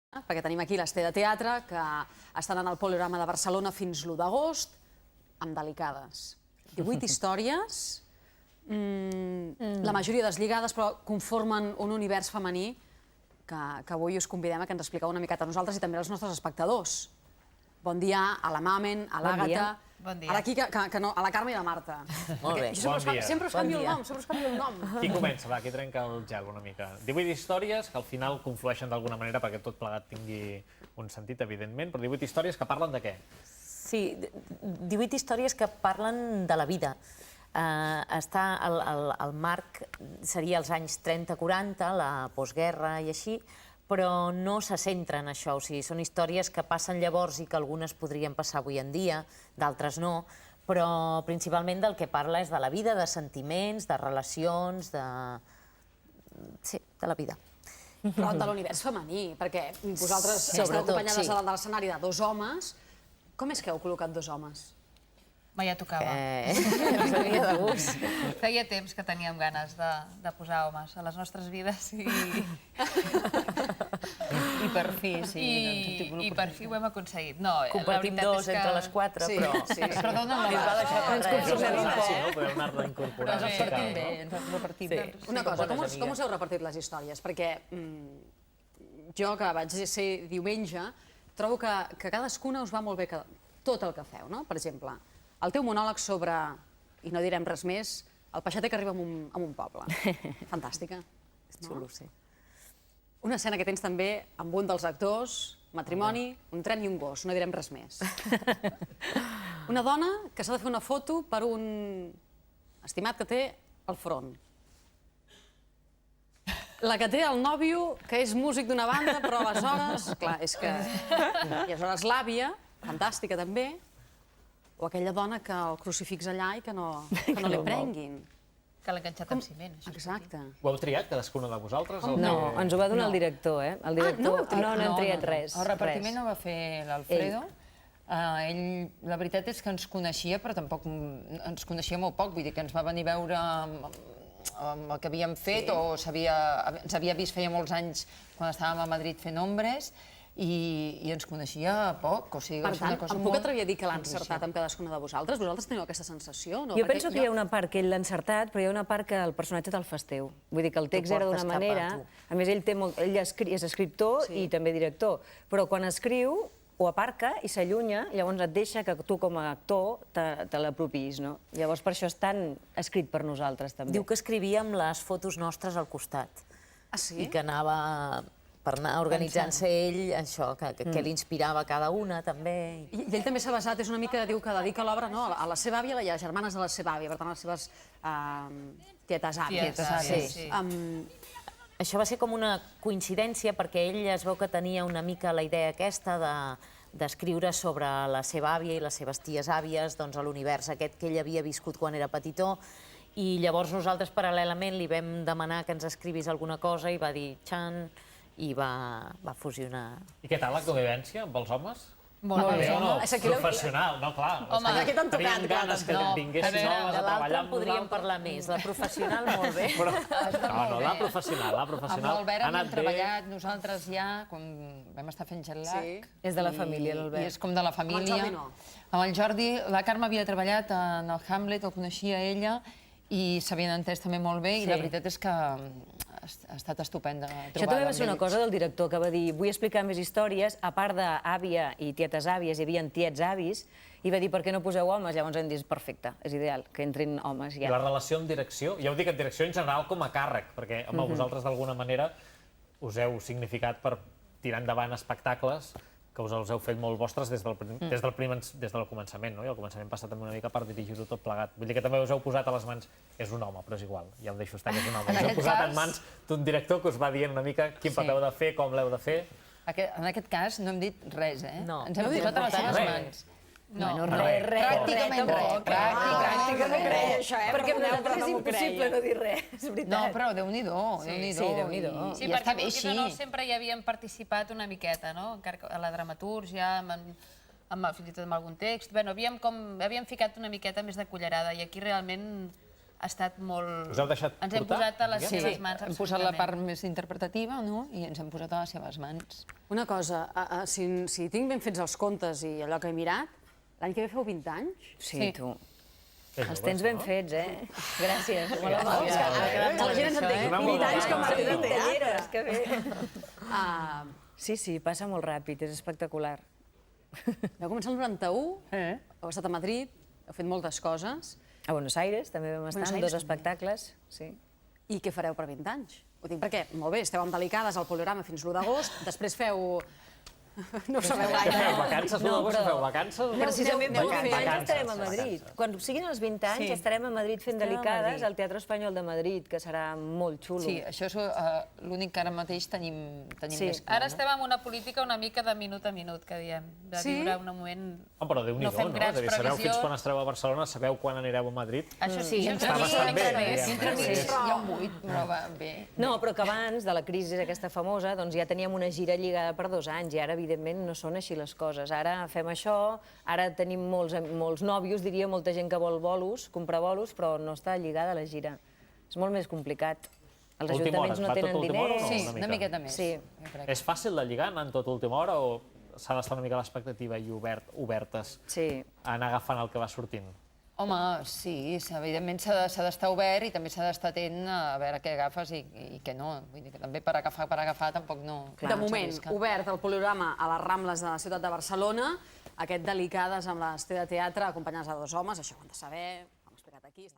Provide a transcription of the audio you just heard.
perquè tenim aquí l'Este de Teatre, que estan en el Poliorama de Barcelona fins l'1 d'agost, amb Delicades. 18 històries, la majoria deslligades, però conformen un univers femení que avui us convidem a que ens expliqueu una miqueta a nosaltres i també als nostres espectadors. Bon dia a la Mamen, a l'Àgata, a la Carme i a la Marta. Molt bé. Sempre us canvio el nom, Qui comença? Va, qui trenca el gel una mica. 18 històries que al final conflueixen d'alguna manera perquè tot plegat tingui un sentit, evidentment, però 18 històries que parlen de què? Sí, 18 històries que parlen de la vida. El marc seria els anys 30-40, la postguerra i així, però no se centra en això. O sigui, són històries que passen llavors i que algunes podrien passar avui en dia, d'altres no, però principalment del que parla és de la vida, de sentiments, de relacions, sí, de la vida. Però de l'univers femení, perquè vosaltres esteu acompanyades a l'escenari de dos homes. Com és que heu col·locat dos homes? Ja tocava. Ens venia de gust. Feia temps que teníem ganes de posar homes a les nostres vides I per fi, sí. I per fi ho hem aconseguit. Compartim dos entre les quatre, però... Però donen la base. Podeu anar-la incorporant. Ens repartim bé, ens repartim bé. Una cosa, com us heu repartit les històries? Perquè jo, que vaig ser diumenge, trobo que cadascuna us va molt bé tot el que feu, no? Per exemple, el teu monòleg sobre, i no direm res més, el peixater que arriba a un poble. Fantàstica. És xulo, sí. Una escena que tens també amb un dels actors, matrimoni, un tren i un gos, no direm res més. Una dona que s'ha de fer una foto per un estimat que té al front. La que té el nòvio, que és músic d'una banda, però aleshores, clar, és que... I aleshores l'àvia, fantàstica també, o aquella dona que el crucifix allà i que no li prenguin. Que l'ha enganxat amb ciment. Exacte. Ho heu triat, cadascuna de vosaltres? No, ens ho va donar el director, eh? El director no n'hem triat res. El repartiment ho va fer l'Alfredo. Ell, la veritat és que ens coneixia, però tampoc ens coneixia molt poc. Vull dir que ens va venir a veure amb el que havíem fet, o ens havia vist feia molts anys quan estàvem a Madrid fent Ombres, i ens coneixia poc. Per tant, em puc atrevir a dir que l'ha encertat amb cadascuna de vosaltres? Vosaltres teniu aquesta sensació? Jo penso que hi ha una part que ell l'ha encertat, però hi ha una part que el personatge te'l fas teu. Vull dir que el text era d'una manera... A més, ell és escriptor i també director, però quan escriu ho aparca i s'allunya, llavors et deixa que tu com a actor te l'apropis, no? Llavors per això és tan escrit per nosaltres, també. Diu que escrivia amb les fotos nostres al costat. Ah, sí? I que anava... per anar organitzant-se ell, això, que l'inspirava cada una, també. I ell també s'ha basat, és una mica, diu que dedica l'obra a la seva àvia i a les germanes de la seva àvia, per tant, a les seves tietes àvies. Sí. Això va ser com una coincidència, perquè ell es veu que tenia una mica la idea aquesta d'escriure sobre la seva àvia i les seves ties àvies, doncs l'univers aquest que ell havia viscut quan era petitó, i llavors nosaltres paral·lelament li vam demanar que ens escrivís alguna cosa i va dir xan, i va fusionar. I què tal la convivència amb els homes? Molt bé. Professional, no, clar. Home, aquí t'han tocat. Teníem ganes que vinguessis homes a treballar amb l'altra en podríem parlar més, la professional molt bé. No, la professional. Amb l'Albert hem treballat nosaltres ja, quan vam estar fent jet lag. És de la família, l'Albert. I és com de la família. Amb el Jordi, la Carme havia treballat en el Hamlet, el coneixia ella, i s'havien entès també molt bé, i la veritat és que ha estat estupenda trobada. Això també va ser una cosa del director, que va dir vull explicar més històries, a part d'àvia i tietes àvies, hi havia tiets avis, i va dir per què no poseu homes? Llavors hem dit perfecte, és ideal, que entrin homes ja. I la relació amb direcció? Ja ho dic, en direcció en general com a càrrec, perquè vosaltres d'alguna manera us heu significat per tirar endavant espectacles que us els heu fet molt vostres des del començament, no? I al començament passa també una mica per dirigir-ho tot plegat. Vull dir que també us heu posat a les mans... És un home, però és igual, ja ho deixo estar, que és un home. Us heu posat en mans d'un director que us va dient una mica quin paper heu de fer, com l'heu de fer. En aquest cas no hem dit res, eh? No. Ens hem posat a les seves mans. No, res. Pràcticament res. Pràcticament res, això, eh? Perquè és impossible no dir res, és veritat. No, però Déu-n'hi-do, Déu-n'hi-do. Sí, perquè no sempre hi havíem participat una miqueta, no? Encara que a la dramatúrgia, fins i tot amb algun text. Bé, havíem ficat una miqueta més de cullerada i aquí realment ha estat molt... Us heu deixat Ens hem portar? posat a les Sí, seves mans, Hem posat la part absolutament. més interpretativa, no? I ens hem posat a les seves mans. Una cosa, si tinc ben fets els contes i allò que he mirat, l'any que ve feu 20 anys? Sí, tu. Que Els joves, tens ben no? fets, Gràcies. Molt Que la gent ens entengui. Una molt 20 anys bona com a edat. de teatre. que bé. Sí, passa molt ràpid, és espectacular. Vau començar el 91, heu estat a Madrid, heu fet moltes coses. A Buenos Aires també vam estar Buenos en Aires dos també. espectacles. Sí. I què fareu per 20 anys? Ho dic perquè, molt bé, esteu amb Delicades al Poliorama fins l'1 d'agost, després feu... No ho sabeu Què feu, gaire. vacances? No, No, però- feu vacances? Precisament Aneu per fent 20 anys vacances, estarem a Madrid. vacances. Quan siguin els 20 anys Sí. estarem a Madrid fent Estarem a Delicades Madrid. al Teatre Espanyol de Madrid, que serà molt xulo. Sí, això és l'únic que ara mateix tenim Sí. més clar. Ara estem en una política una mica de minut a minut, que diem, de Sí? viure un moment... Però Déu-n'hi-do, No fem no? grans És a dir, sabeu fins previsions. quan estareu a Barcelona, sabeu quan anireu a Madrid. Això sí, I entre està mig bastant bé, una mica més. diguem. Entre mig Sí. hi ha un buit, però va bé. No, però que abans de la crisi aquesta famosa doncs ja teníem una gira lligada per 2 anys i ara, evidentment, no són així les coses. Ara fem això, ara tenim molts nòvios, diria, molta gent que vol bolos, comprar bolos, però no està lligada a la gira. És molt més complicat. Els Última hora, ajuntaments no va tot tenen a última hora o diners. no? Sí, una una mica. miqueta més. Sí. jo crec. És fàcil de lligar anant tot a última hora o s'ha d'estar una mica a l'expectativa i obertes Sí. a anar agafant el que va sortint? Home, sí, evidentment s'ha d'estar obert i també s'ha d'estar atent a veure què agafes i què no. Vull dir que també per agafar tampoc no... De moment, obert el Poliorama a les Rambles de la ciutat de Barcelona, aquest Delicades amb l'Estè de Teatre, acompanyades de 2 homes, això ho han de saber, ho hem explicat aquí.